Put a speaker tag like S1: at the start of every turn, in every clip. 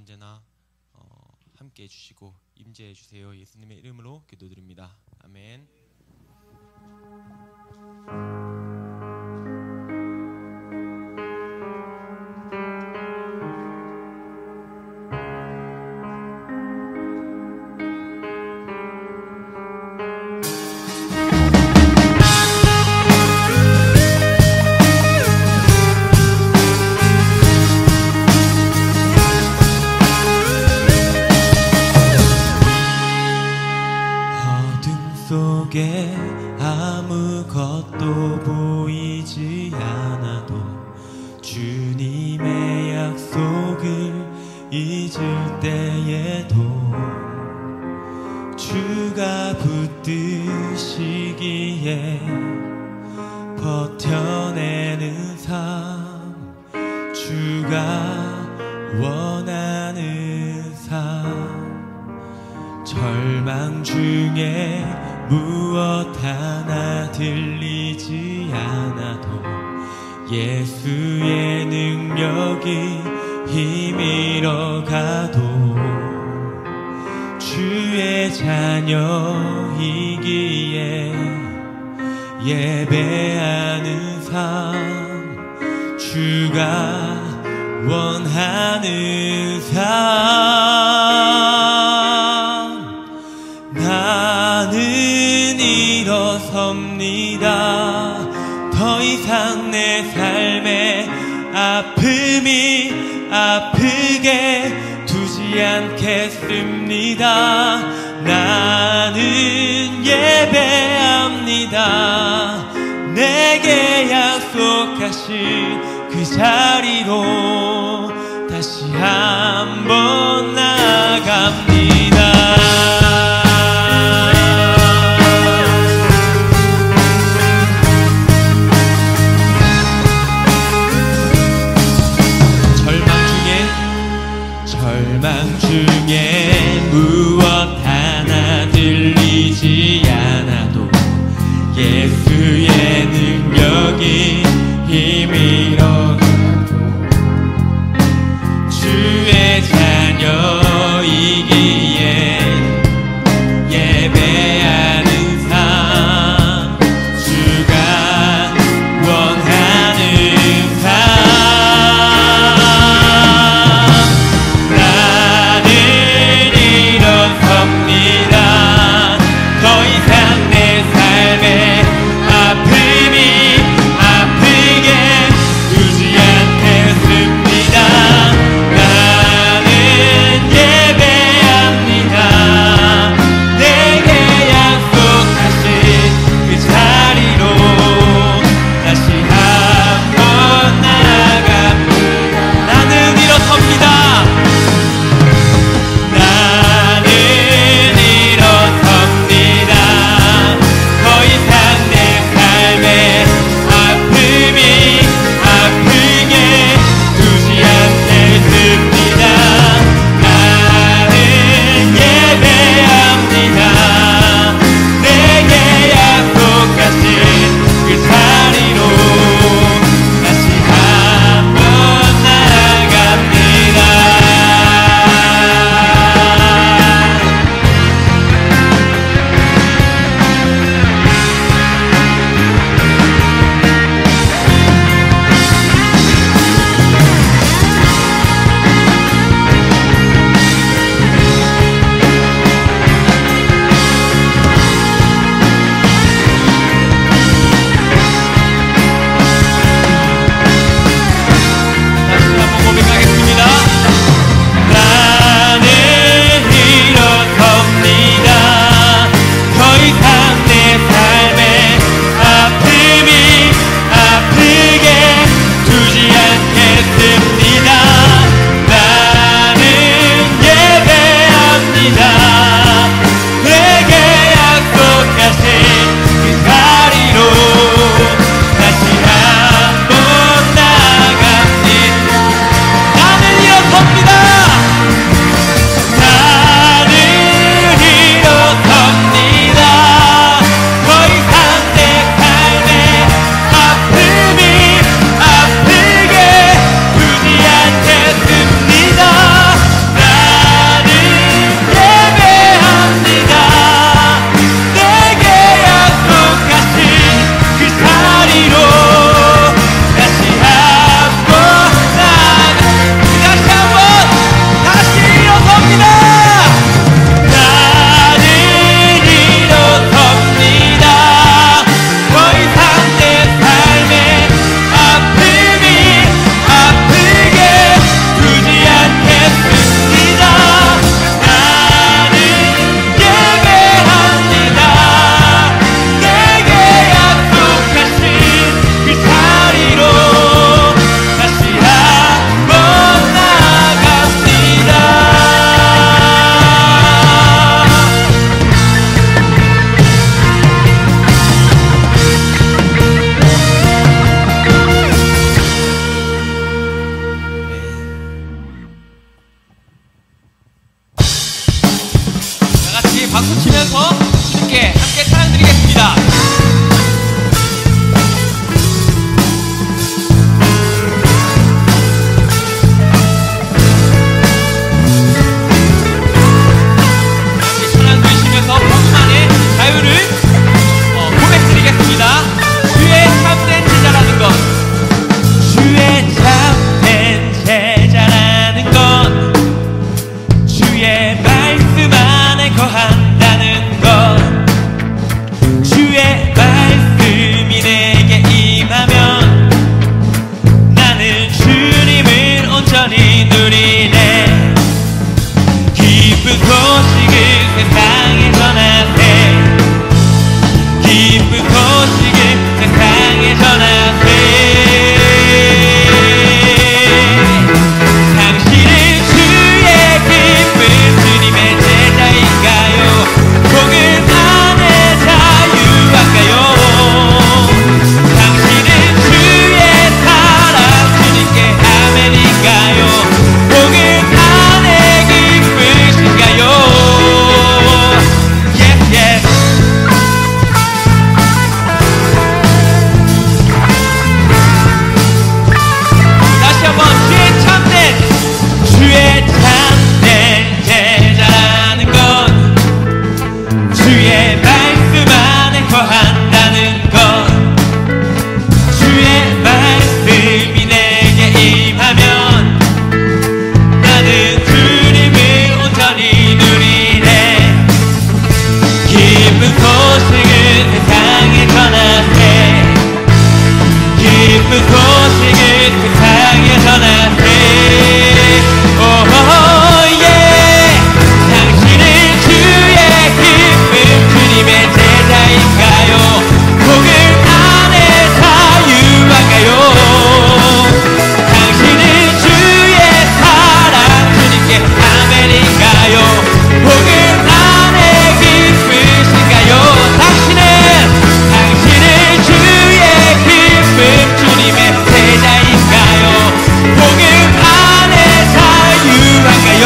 S1: 언제나 함께 해주시고 임재해 주세요. 예수님의 이름으로 기도드립니다. 아멘.
S2: 속에 아무것도 보이지 않아도 주님의 약속을 잊을 때에도 주가 붙드시기에 버텨내는 삶, 주가 원하는 삶, 절망 중에 무엇 하나 들리지 않아도 예수의 능력이 힘이러 가도 주의 자녀이기에 예배하는 삶, 주가 원하는 삶, 나는 일어섭니다. 더 이상 내 삶에 아픔이 아프게 두지 않겠습니다. 나는 예배합니다. 내게 약속하신 그 자리로 다시 한번 나아갑니다. 절망 중에 무엇 하나 들리지 않아도 예수의 능력이 힘이러 주의 자녀이기에 예배하는 삶, 주가 원하는 삶, 더 이상 내 삶에 아픔이 아프게 두지 않겠습니다. 나는 박수 치면서 주님께 함께 찬양 드리겠습니다. 함께 찬양 드리시면서 본만의 자유를 고백드리겠습니다. 주의 참된 제자라는 것, 주의 참된 제자라는 것, 주의 말씀 안에 거한다는 것, 주의 말씀이 내게 임하면 나는 주님을 온전히 누리네. 기쁜 소식을 세상에 전하세, 기쁜 소식을 세상에 전하세. 당신은 주의 기쁜 주님의 제자인가요? 복음 안에 자유한가요? 당신은 주의 사랑 주님께 아멘인가요? 복음 안에 기쁘신가요? Yes, yes. 다시 한번 주의 참된 제자라는 것, 주의 말씀 안에 거한다는 것, 주의 말씀이 내게 임하면 나는 주님을 온전히 누리네. 기쁜 소식을 세상에 전하세, 기쁜 소식을 세상에 전하세. 당신은 주의 기쁜 주님의 제자인가요? 복음 안에 자유한가요? 당신은 주의 사랑 주님께 아멘인가요? 복음 안에 기쁘신가요? 당신은 주의 기쁜 주님의 제자인가요? 복음 안에 자유한가요?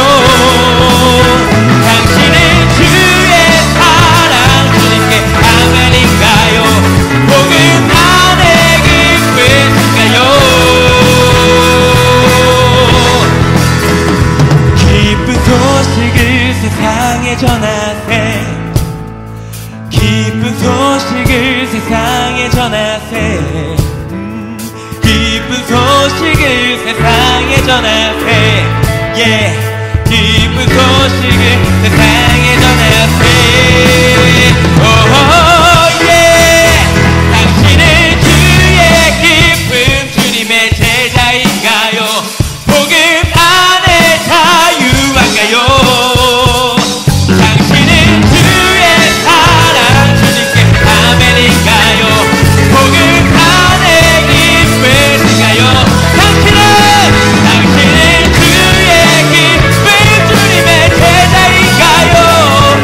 S2: 당신은 주의 사랑 주님께 아멘인가요? 복음 안에 기쁘신가요? 기쁜 소식을 세상에 전하세, 기쁜 소식을 세상에 전하세, 기쁜 소식을 세상에 전하세. Yeah. 기쁜 소식을 세상에 전하세. 당신은 주의 기쁜 주님의 제자인가요? 복음 안에 자유한가요? 당신은 주의 사랑 주님께 아멘인가요? 복음 안에 기쁘신가요? 당신은 주의 기쁜 주님의 제자인가요?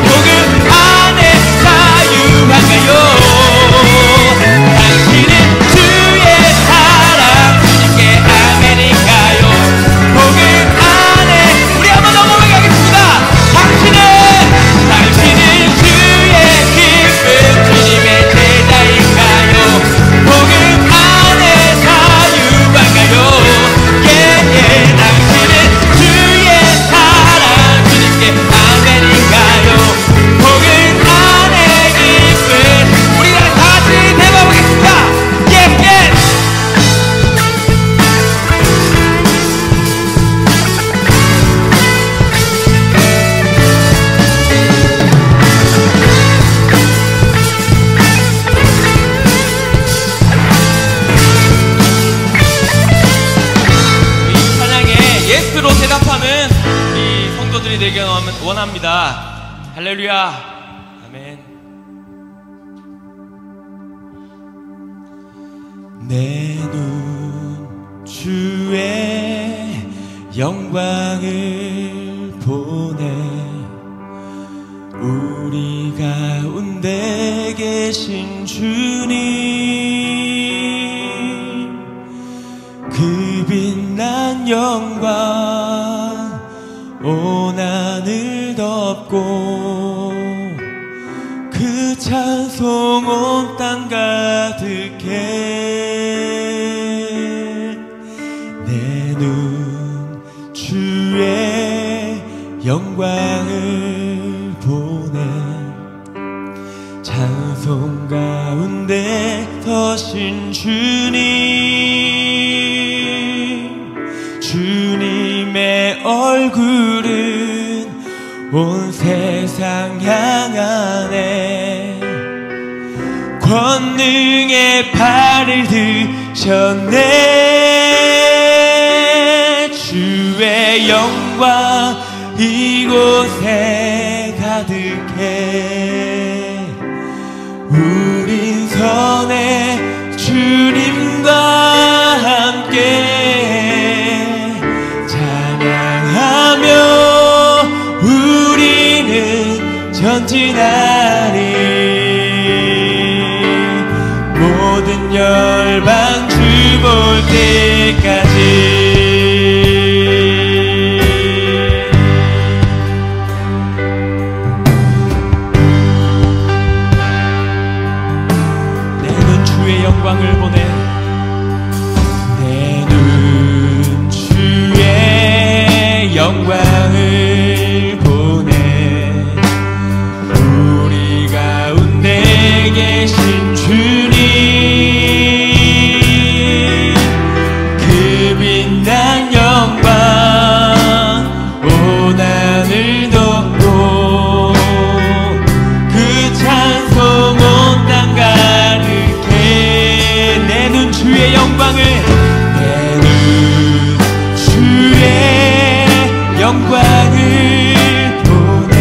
S2: 복음 안에 자유한가요? 당신은 주의 사랑 주님께 아멘인가요? 복음 안에 우리 한번 더 고백하겠습니다. 당신은 주의 기쁜 주님의 제자인가요? 복음 안에 자유한가요? 당신은 주의 사랑 주님께 아멘인가요? 복음 안에 기쁜 우리 다 같이 대박하겠습니다. Yes, yes. 이 찬양에 예스로 대답하는 우리 성도들이 되길 원합니다. 할렐루야. 아멘. 내 눈 주의 영광을 보내, 우리 가운데 계신 주님, 그 빛난 영광 온 하늘 덮고 찬송 온 땅 가득해 내 눈 주의 영광을 보네 찬송 가운데 서신 주님의 얼굴은 온 세상 향하네 권능의 발을 드셨네 주의 영광 이곳에 가득해 우린 선해 주님과 함께 찬양하며 우리는 전진하리 모든 열방 주 볼 때까지 영광을 보내 내 눈 주의 영광을 보내 우리 가운데 계신 주님 그 빛난 영광 온 하늘 덮고 그 찬송 온 땅 가득해 내 눈 주의 영광을 내 눈 주의 영광을 보내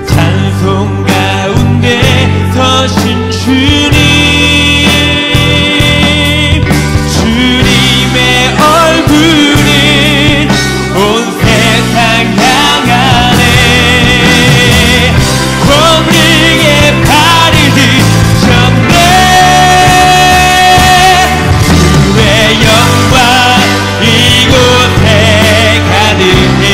S2: 찬송 가운데 서신 주님의 얼굴은 온 세상 향하네 권능의 발을 드셨네 주의 영광 이곳에 가득해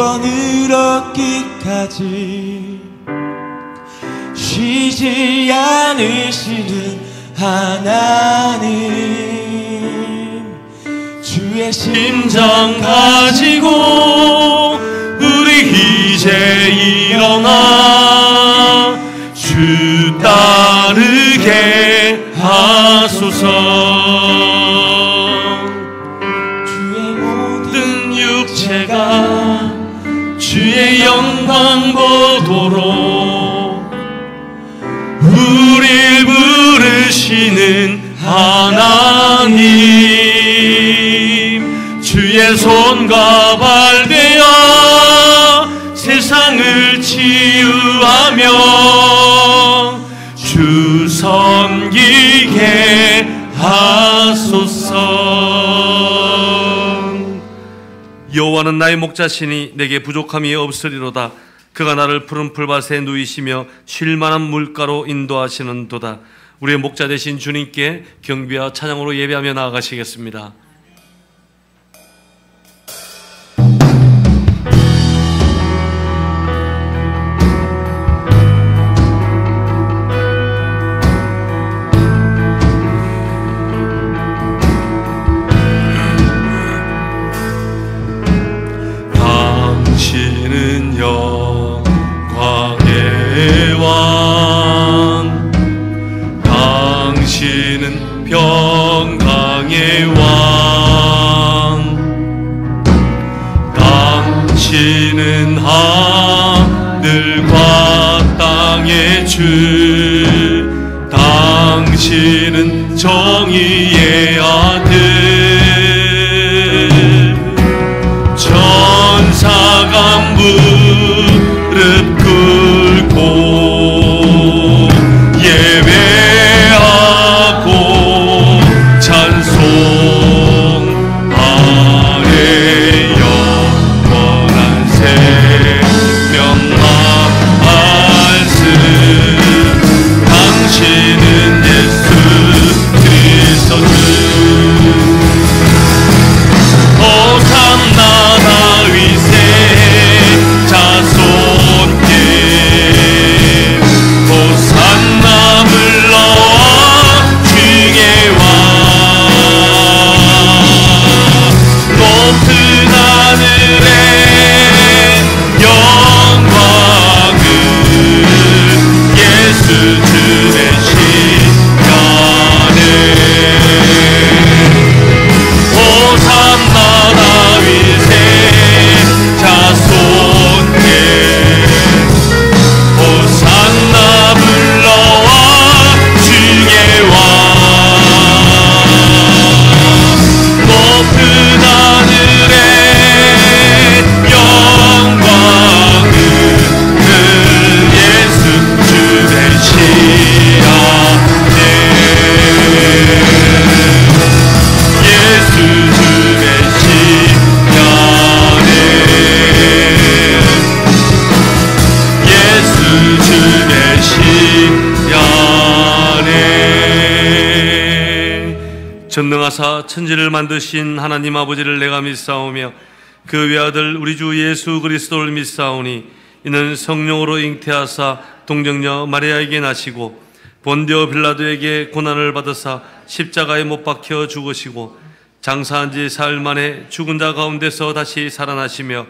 S1: 구원을 얻기까지 쉬지 않으시는 하나님, 주의
S2: 심장 가지고 우리 이제 일어나 주 따르게 하소서.
S1: 주의 모든
S2: 육체가 주의 영광 보도록 우릴 부르시는 하나님, 주의 손과 발 되어 세상을 치유하며 주 섬기게 하소서. 여호와는 나의 목자시니 내게 부족함이 없으리로다. 그가 나를 푸른 풀밭에 누이시며 쉴만한 물가로 인도하시는도다. 우리의 목자 되신 주님께 경배와 찬양으로 예배하며 나아가시겠습니다. 당신은 영광의 왕, 당신은 평강의 왕, 당신은 하늘과 땅의 주, 당신은 정의의 아들, 천사가 무릎 꿇고 예배하고 찬송하네. 영원한 생명 말씀, 당신은 예수 그리스도 주. 호산나 다윗의 자손께, 호산나 불러와 주의 왕. 높은 하늘에 영광을 예수 주 되시냐네. 호산나 다윗의 자손께, 호산나 불러와 주의 왕. 높은 하늘에 영광을 예수 주 되시라네. 예수 주 되시냐네. 예수 주 되시냐네. 전능하사 천지를 만드신 하나님 아버지를 내가 믿사오며 그 외아들 우리 주 예수 그리스도를 믿사오니, 이는 성령으로 잉태하사 동정녀 마리아에게 나시고 본디오 빌라도에게 고난을 받으사 십자가에 못 박혀 죽으시고 장사한 지 사흘 만에 죽은 자 가운데서 다시 살아나시며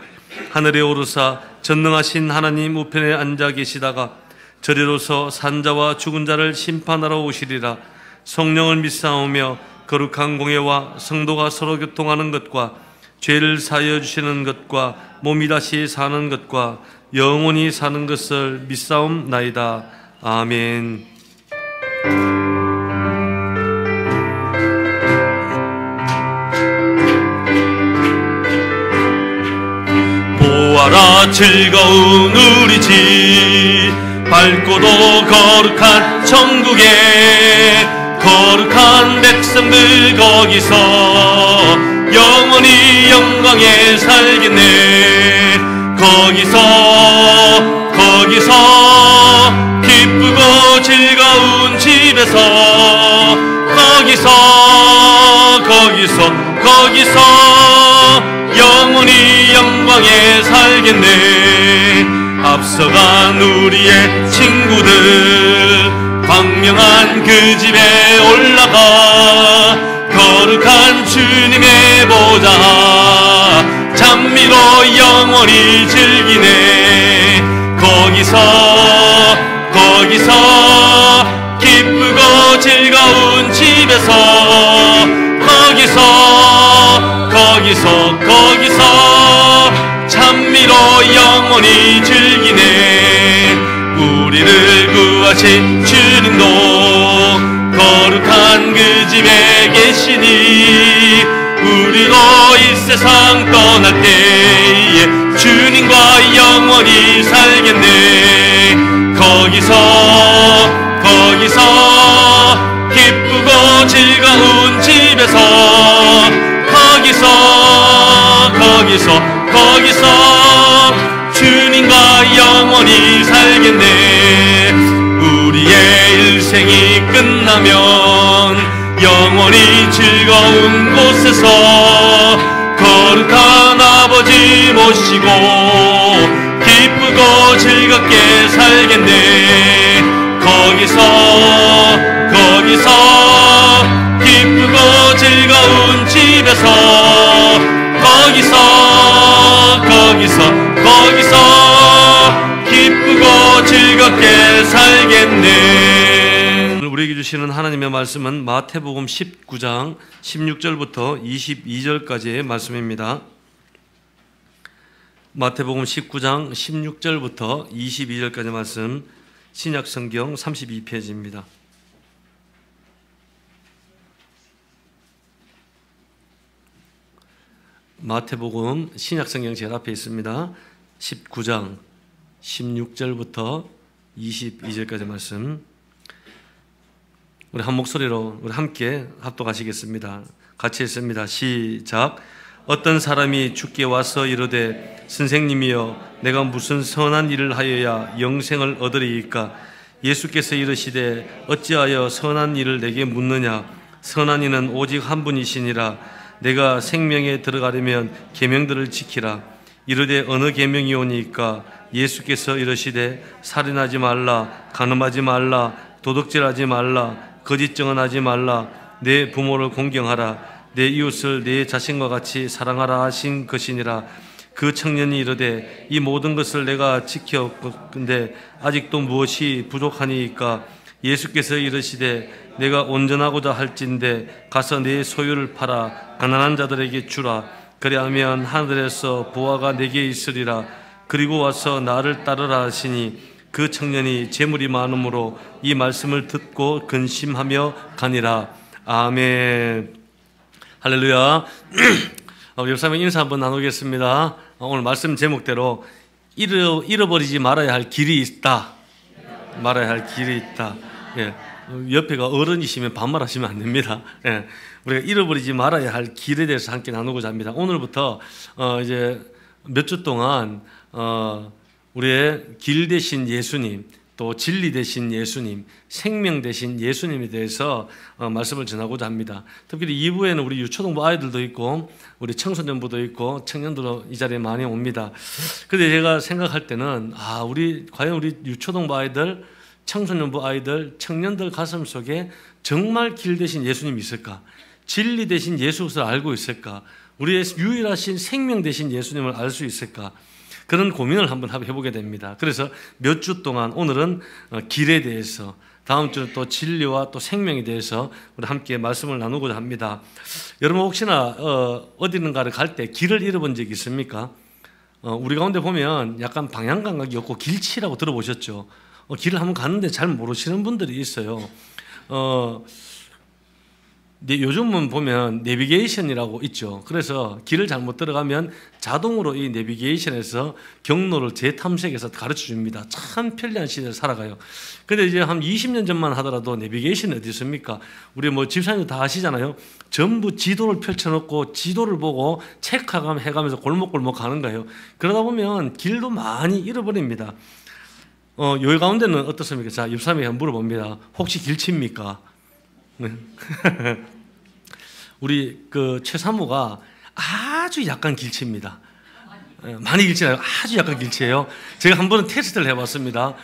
S2: 하늘에 오르사 전능하신 하나님 우편에 앉아 계시다가 저리로서 산자와 죽은 자를 심판하러 오시리라. 성령을 믿사오며 거룩한 공예와 성도가 서로 교통하는 것과 죄를 사하여 주시는 것과 몸이 다시 사는 것과 영원히 사는 것을 믿사옵나이다. 아멘. 보아라 즐거운 우리 집, 밝고도 거룩한 천국에 거룩한 백성들 거기서 영원히 영광에 살겠네. 거기서 기쁘고 즐거운 집에서 거기서 영원히 영원히 영광에 살겠네. 앞서간 우리의 친구들 광명한 그 집에 올라가 거룩한 주님의 보좌 찬미로 영원히 즐기네. 거기서 기쁘고 즐거운 집에서 거기서 찬미로 영원히 즐기네. 우리를 구하신 주님도 거룩한 그 집에 계시니 우리도 이 세상 떠날 때에 주님과 영원히 살겠네. 거기서 기쁘고 즐거운 집에서 거기서 주님과 영원히 살겠네. 우리의 일생이 끝나면 영원히 즐거운 곳에서 거룩한 아버지 모시고 기쁘고 즐겁게 살겠네. 거기서 기쁘고 즐거운 집에서 거기서 기쁘고 즐겁게 살겠네. 우리에게 주시는 하나님의 말씀은 마태복음 19장 16절부터 22절까지의 말씀입니다. 마태복음 19장 16절부터 22절까지 말씀, 신약성경 32페이지입니다. 마태복음 신약성경 제일 앞에 있습니다. 19장 16절부터 22절까지 말씀, 우리 한 목소리로 우리 함께 합독하시겠습니다. 같이 했습니다. 시작. 어떤 사람이 주께 와서 이르되 선생님이여 내가 무슨 선한 일을 하여야 영생을 얻으리이까? 예수께서 이르시되 어찌하여 선한 일을 내게 묻느냐? 선한 이는 오직 한 분이시니라. 내가 생명에 들어가려면 계명들을 지키라. 이르되 어느 계명이오니까? 예수께서 이르시되 살인하지 말라, 간음하지 말라, 도둑질하지 말라, 거짓 증언하지 말라, 내 부모를 공경하라, 내 이웃을 내 자신과 같이 사랑하라 하신 것이니라. 그 청년이 이르되 이 모든 것을 내가 지켰건대 아직도 무엇이 부족하니이까? 예수께서 이르시되 내가 온전하고자 할진대 가서 내 소유를 팔아 가난한 자들에게 주라. 그리하면 하늘에서 보화가 내게 있으리라. 그리고 와서 나를 따르라 하시니 그 청년이 재물이 많으므로 이 말씀을 듣고 근심하며 가니라. 아멘. 할렐루야. 옆사람 인사 한번 나누겠습니다. 오늘 말씀 제목대로 잃어버리지 말아야 할 길이 있다. 말아야 할 길이 있다. 예. 옆에가 어른이시면 반말하시면 안 됩니다. 예. 우리가 잃어버리지 말아야 할 길에 대해서 함께 나누고자 합니다. 오늘부터 이제 몇 주 동안 우리의 길 되신 예수님, 또 진리 되신 예수님, 생명 되신 예수님에 대해서 말씀을 전하고자 합니다. 특별히 2부에는 우리 유초동부 아이들도 있고 우리 청소년부도 있고 청년들도 이 자리에 많이 옵니다. 그런데 제가 생각할 때는 과연 우리 유초동부 아이들, 청소년부 아이들, 청년들 가슴 속에 정말 길 되신 예수님이 있을까? 진리 되신 예수를 알고 있을까? 우리의 유일하신 생명 되신 예수님을 알 수 있을까? 그런 고민을 한번 해보게 됩니다. 그래서 몇 주 동안 오늘은 길에 대해서, 다음 주는 또 진리와 또 생명에 대해서 우리 함께 말씀을 나누고자 합니다. 여러분 혹시나 어디는가를 갈 때 길을 잃어본 적이 있습니까? 우리 가운데 보면 약간 방향 감각이 없고 길치라고 들어보셨죠? 길을 한번 가는데 잘 모르시는 분들이 있어요. 요즘은 보면 내비게이션이라고 있죠. 그래서 길을 잘못 들어가면 자동으로 이 내비게이션에서 경로를 재탐색해서 가르쳐 줍니다. 참 편리한 시대를 살아가요. 근데 이제 한 20년 전만 하더라도 내비게이션이 어디 있습니까? 우리 집사님도 다 아시잖아요. 전부 지도를 펼쳐놓고 지도를 보고 체크해가면서 골목골목 가는 거예요. 그러다 보면 길도 많이 잃어버립니다. 여기 가운데는 어떻습니까? 자, 옆사람에게 한번 물어봅니다. 혹시 길칩니까? 우리 최사모가 아주 약간 길칩니다. 많이 길지 않아요. 아주 약간 길치예요. 제가 한 번은 테스트를 해봤습니다.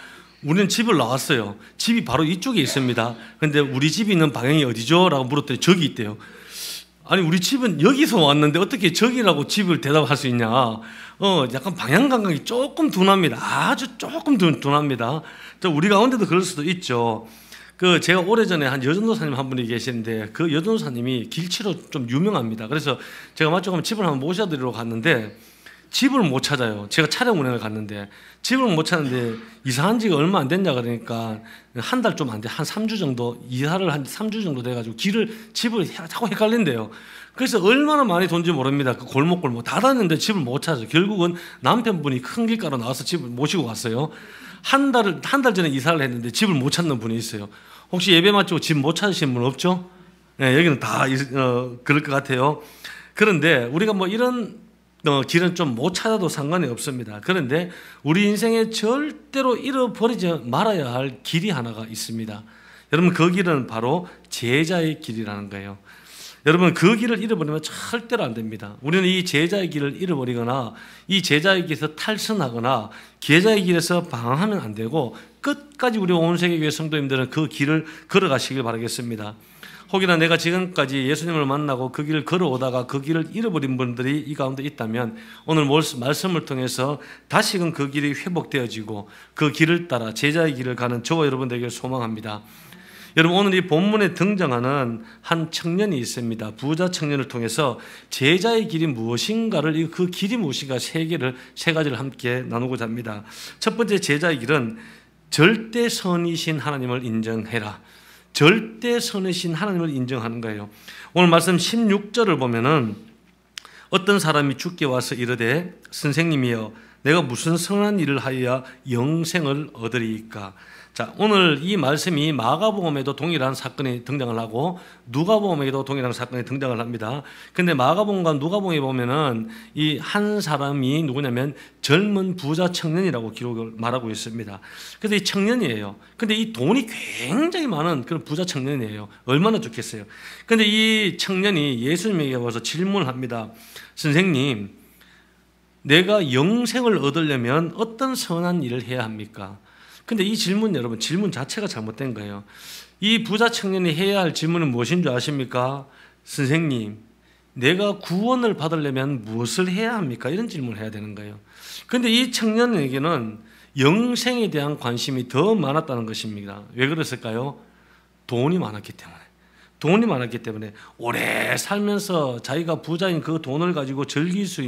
S2: 우리는 집을 나왔어요. 집이 바로 이쪽에 있습니다. 근데 우리 집이 있는 방향이 어디죠? 라고 물었더니 저기 있대요. 아니 우리 집은 여기서 왔는데 어떻게 저기라고 집을 대답할 수 있냐. 약간 방향 감각이 조금 둔합니다. 아주 조금 둔합니다. 우리 가운데도 그럴 수도 있죠. 제가 오래전에 한 여전도사님 한 분이 계시는데 그 여전도사님이 길치로 좀 유명합니다. 그래서 제가 마침 가면 집을 한번 모셔드리러 갔는데 집을 못 찾아요. 제가 차량 운행을 갔는데 집을 못 찾는데 이사한 지가 얼마 안 됐냐 그러니까 한 달 좀 안 돼. 한 3주 정도 이사를 한 3주 정도 돼가지고 집을 자꾸 헷갈린대요. 그래서 얼마나 많이 돈인지 모릅니다. 그 골목 다 다녔는데 집을 못 찾아요. 결국은 남편분이 큰 길가로 나와서 집을 모시고 갔어요. 한 달 전에 이사를 했는데 집을 못 찾는 분이 있어요. 혹시 예배 마치고 집 못 찾으신 분 없죠? 네, 여기는 다 그럴 것 같아요. 그런데 우리가 뭐 이런 길은 좀 못 찾아도 상관이 없습니다. 그런데 우리 인생에 절대로 잃어버리지 말아야 할 길이 하나가 있습니다. 여러분 그 길은 바로 제자의 길이라는 거예요. 여러분 그 길을 잃어버리면 절대로 안 됩니다. 우리는 이 제자의 길을 잃어버리거나 이 제자의 길에서 탈선하거나 제자의 길에서 방황하면 안 되고 끝까지 우리 온 세계교회 성도님들은 그 길을 걸어가시길 바라겠습니다. 혹여나 내가 지금까지 예수님을 만나고 그 길을 걸어오다가 그 길을 잃어버린 분들이 이 가운데 있다면 오늘 말씀을 통해서 다시금 그 길이 회복되어지고 그 길을 따라 제자의 길을 가는 저와 여러분들에게 소망합니다. 여러분 오늘 이 본문에 등장하는 한 청년이 있습니다. 부자 청년을 통해서 제자의 길이 무엇인가를 그 길이 무엇인가 세 가지를 함께 나누고자 합니다. 첫 번째 제자의 길은 절대 선이신 하나님을 인정해라. 절대 선이신 하나님을 인정하는 거예요. 오늘 말씀 16절을 보면은 어떤 사람이 주께 와서 이르되 선생님이여 내가 무슨 선한 일을 하여야 영생을 얻으리이까. 자, 오늘 이 말씀이 마가복음에도 동일한 사건이 등장을 하고 누가복음에도 동일한 사건이 등장을 합니다. 근데 마가복음과 누가복음에 보면은 이 한 사람이 누구냐면 젊은 부자 청년이라고 기록을 말하고 있습니다. 그래서 이 청년이에요. 근데 이 돈이 굉장히 많은 그런 부자 청년이에요. 얼마나 좋겠어요. 근데 이 청년이 예수님에게 와서 질문을 합니다. 선생님, 내가 영생을 얻으려면 어떤 선한 일을 해야 합니까? 근데 이 질문 여러분 질문 자체가 잘못된 거예요. 이 부자 청년이 해야 할 질문은 무엇인 줄 아십니까? 선생님, 내가 구원을 받으려면 무엇을 해야 합니까? 이런 질문을 해야 되는 거예요. 근데 이 청년에게는 영생에 대한 관심이 더 많았다는 것입니다. 왜 그랬을까요? 돈이 많았기 때문에. 돈이 많았기 때문에 오래 살면서 자기가 부자인 그 돈을 가지고 즐길 수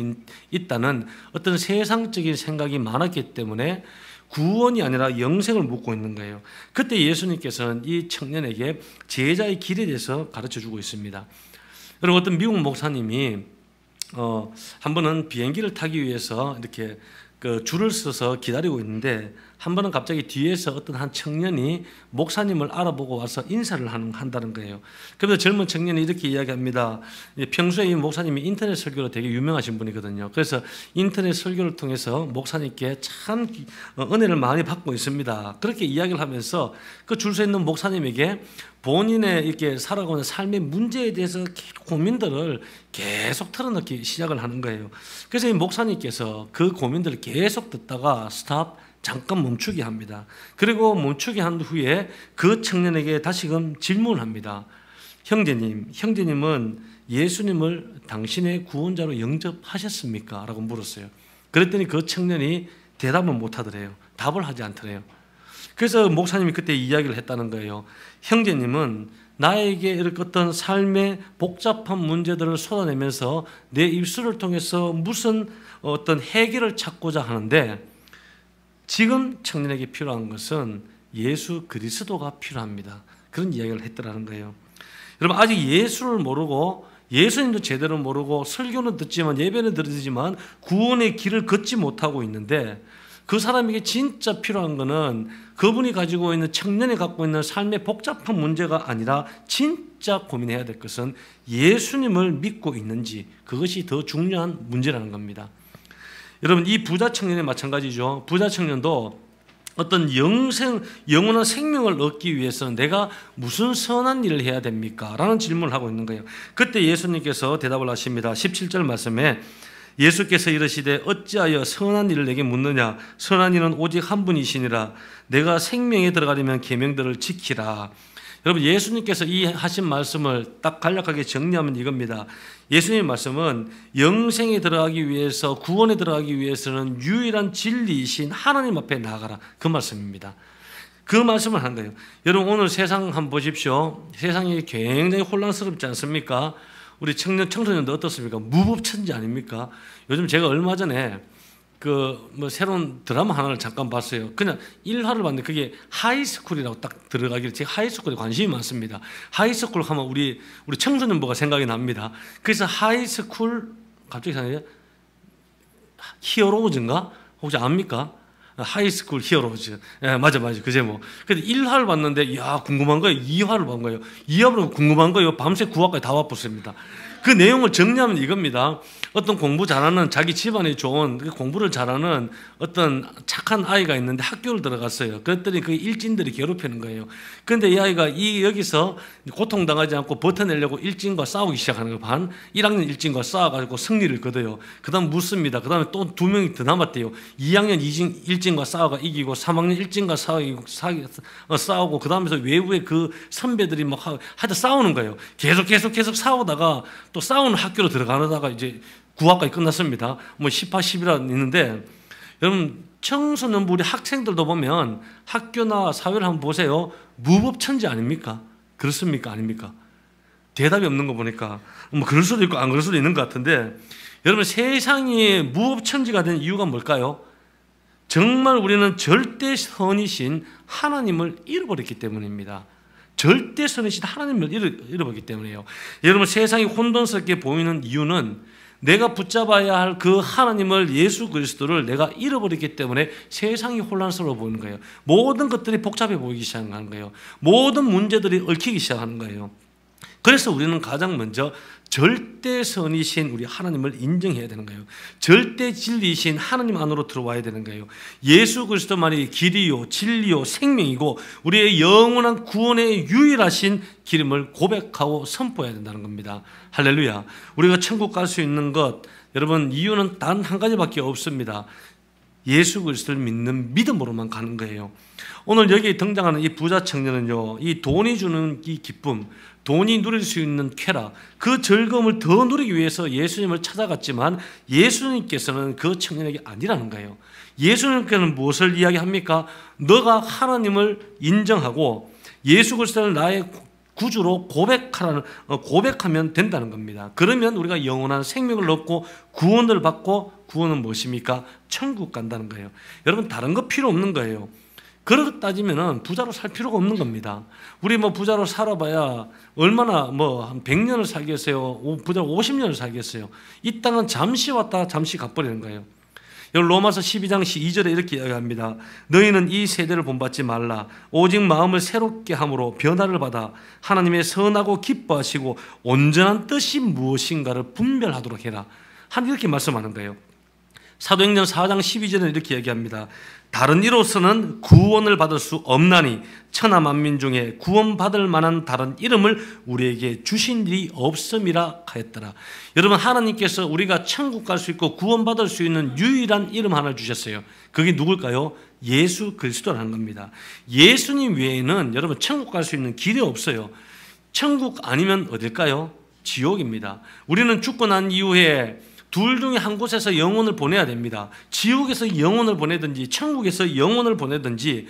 S2: 있다는 어떤 세상적인 생각이 많았기 때문에 구원이 아니라 영생을 묻고 있는 거예요. 그때 예수님께서는 이 청년에게 제자의 길에 대해서 가르쳐주고 있습니다. 여러분 어떤 미국 목사님이 한 번은 비행기를 타기 위해서 이렇게 줄을 서서 기다리고 있는데 한 번은 갑자기 뒤에서 어떤 한 청년이 목사님을 알아보고 와서 인사를 한다는 거예요. 그래서 젊은 청년이 이렇게 이야기합니다. 평소에 이 목사님이 인터넷 설교로 되게 유명하신 분이거든요. 그래서 인터넷 설교를 통해서 목사님께 참 은혜를 많이 받고 있습니다. 그렇게 이야기를 하면서 그 줄 서 있는 목사님에게 본인의 이렇게 살아가는 삶의 문제에 대해서 고민들을 계속 털어넣기 시작을 하는 거예요. 그래서 이 목사님께서 그 고민들을 계속 듣다가 잠깐 멈추게 합니다. 그리고 멈추게 한 후에 그 청년에게 다시금 질문을 합니다. 형제님은 예수님을 당신의 구원자로 영접하셨습니까? 라고 물었어요. 그랬더니 그 청년이 대답을 못하더래요. 답을 하지 않더래요. 그래서 목사님이 그때 이야기를 했다는 거예요. 형제님은 나에게 이렇게 어떤 삶의 복잡한 문제들을 쏟아내면서 내 입술을 통해서 무슨 어떤 해결을 찾고자 하는데 지금 청년에게 필요한 것은 예수 그리스도가 필요합니다. 그런 이야기를 했더라는 거예요. 여러분 아직 예수를 모르고 예수님도 제대로 모르고 설교는 듣지만 예배는 들으지만 구원의 길을 걷지 못하고 있는데 그 사람에게 진짜 필요한 것은 그분이 가지고 있는 청년이 갖고 있는 삶의 복잡한 문제가 아니라 진짜 고민해야 될 것은 예수님을 믿고 있는지 그것이 더 중요한 문제라는 겁니다. 여러분 이 부자 청년이 마찬가지죠. 부자 청년도 어떤 영원한 생명을 얻기 위해서는 내가 무슨 선한 일을 해야 됩니까? 라는 질문을 하고 있는 거예요. 그때 예수님께서 대답을 하십니다. 17절 말씀에 예수께서 이르시되 어찌하여 선한 일을 내게 묻느냐 선한 일은 오직 한 분이시니라 내가 생명에 들어가려면 계명들을 지키라. 여러분 예수님께서 이 하신 말씀을 딱 간략하게 정리하면 이겁니다. 예수님의 말씀은 영생에 들어가기 위해서 구원에 들어가기 위해서는 유일한 진리이신 하나님 앞에 나아가라 그 말씀입니다. 그 말씀을 한 거예요. 여러분 오늘 세상 한번 보십시오. 세상이 굉장히 혼란스럽지 않습니까? 우리 청소년도 어떻습니까? 무법천지 아닙니까? 요즘 제가 얼마 전에 새로운 드라마 하나를 잠깐 봤어요. 그냥 1화를 봤는데 그게 하이스쿨이라고 딱 들어가길래 제가 하이스쿨에 관심이 많습니다. 하이스쿨 하면 우리 청소년부가 생각이 납니다. 그래서 하이스쿨 갑자기 생각해요. 히어로즈인가? 혹시 압니까? 하이스쿨 히어로즈. 예, 맞아. 그 제목. 근데 1화를 봤는데, 궁금한 거예요. 2화를 본 거예요. 2화로 궁금한 거예요. 밤새 9화까지 다 와봤습니다. 그 내용을 정리하면 이겁니다. 어떤 공부 잘하는 자기 집안이 좋은 공부를 잘하는 어떤 착한 아이가 있는데 학교를 들어갔어요. 그랬더니 그 일진들이 괴롭히는 거예요. 그런데 이 아이가 여기서 고통당하지 않고 버텨내려고 일진과 싸우기 시작하는 거예요. 1학년 일진과 싸워가지고 승리를 거둬요. 그 다음 묻습니다. 그 다음에 또 2명이 더 남았대요. 2학년 일진과 싸워가 이기고 3학년 일진과 싸우고 그 다음에서 외부의 그 선배들이 막 하여튼 싸우는 거예요. 계속 싸우다가 또 싸우는 학교로 들어가다가 이제 9화까지 끝났습니다. 10화, 11화 있는데 여러분 청소년부 우리 학생들도 보면 학교나 사회를 한번 보세요. 무법천지 아닙니까? 그렇습니까? 아닙니까? 대답이 없는 거 보니까 그럴 수도 있고 안 그럴 수도 있는 것 같은데 여러분 세상이 무법천지가 된 이유가 뭘까요? 정말 우리는 절대 선이신 하나님을 잃어버렸기 때문입니다. 절대 선이신 하나님을 잃어버렸기 때문이에요. 여러분 세상이 혼돈스럽게 보이는 이유는 내가 붙잡아야 할 그 하나님을 예수 그리스도를 내가 잃어버렸기 때문에 세상이 혼란스러워 보이는 거예요. 모든 것들이 복잡해 보이기 시작하는 거예요. 모든 문제들이 얽히기 시작하는 거예요. 그래서 우리는 가장 먼저 절대 선이신 우리 하나님을 인정해야 되는 거예요. 절대 진리이신 하나님 안으로 들어와야 되는 거예요. 예수 그리스도만이 길이요 진리요 생명이고 우리의 영원한 구원의 유일하신 기름을 고백하고 선포해야 된다는 겁니다. 할렐루야. 우리가 천국 갈 수 있는 것 여러분 이유는 단 한 가지밖에 없습니다. 예수 그리스도를 믿는 믿음으로만 가는 거예요. 오늘 여기 등장하는 이 부자 청년은요, 이 돈이 주는 이 기쁨, 돈이 누릴 수 있는 쾌락, 그 즐거움을 더 누리기 위해서 예수님을 찾아갔지만 예수님께서는 그 청년에게 아니라는 거예요. 예수님께서는 무엇을 이야기합니까? 너가 하나님을 인정하고 예수 그리스도를 나의 구주로 고백하면 된다는 겁니다. 그러면 우리가 영원한 생명을 얻고 구원을 받고 구원은 무엇입니까? 천국 간다는 거예요. 여러분 다른 거 필요 없는 거예요. 그렇게 따지면은 부자로 살 필요가 없는 겁니다. 우리 부자로 살아봐야 얼마나 한 100년을 살겠어요? 부자로 50년을 살겠어요? 이 땅은 잠시 왔다 잠시 가버리는 거예요. 로마서 12장 2절에 이렇게 이야기합니다. 너희는 이 세대를 본받지 말라. 오직 마음을 새롭게 함으로 변화를 받아 하나님의 선하고 기뻐하시고 온전한 뜻이 무엇인가를 분별하도록 해라. 이렇게 말씀하는 거예요. 사도행전 4장 12절에 이렇게 얘기합니다. 다른 이로서는 구원을 받을 수 없나니 천하 만민 중에 구원받을 만한 다른 이름을 우리에게 주신 일이 없음이라 하였더라. 여러분 하나님께서 우리가 천국 갈 수 있고 구원받을 수 있는 유일한 이름 하나를 주셨어요. 그게 누굴까요? 예수 그리스도라는 겁니다. 예수님 외에는 여러분 천국 갈 수 있는 길이 없어요. 천국 아니면 어딜까요? 지옥입니다. 우리는 죽고 난 이후에 둘 중에 한 곳에서 영혼을 보내야 됩니다. 지옥에서 영혼을 보내든지 천국에서 영혼을 보내든지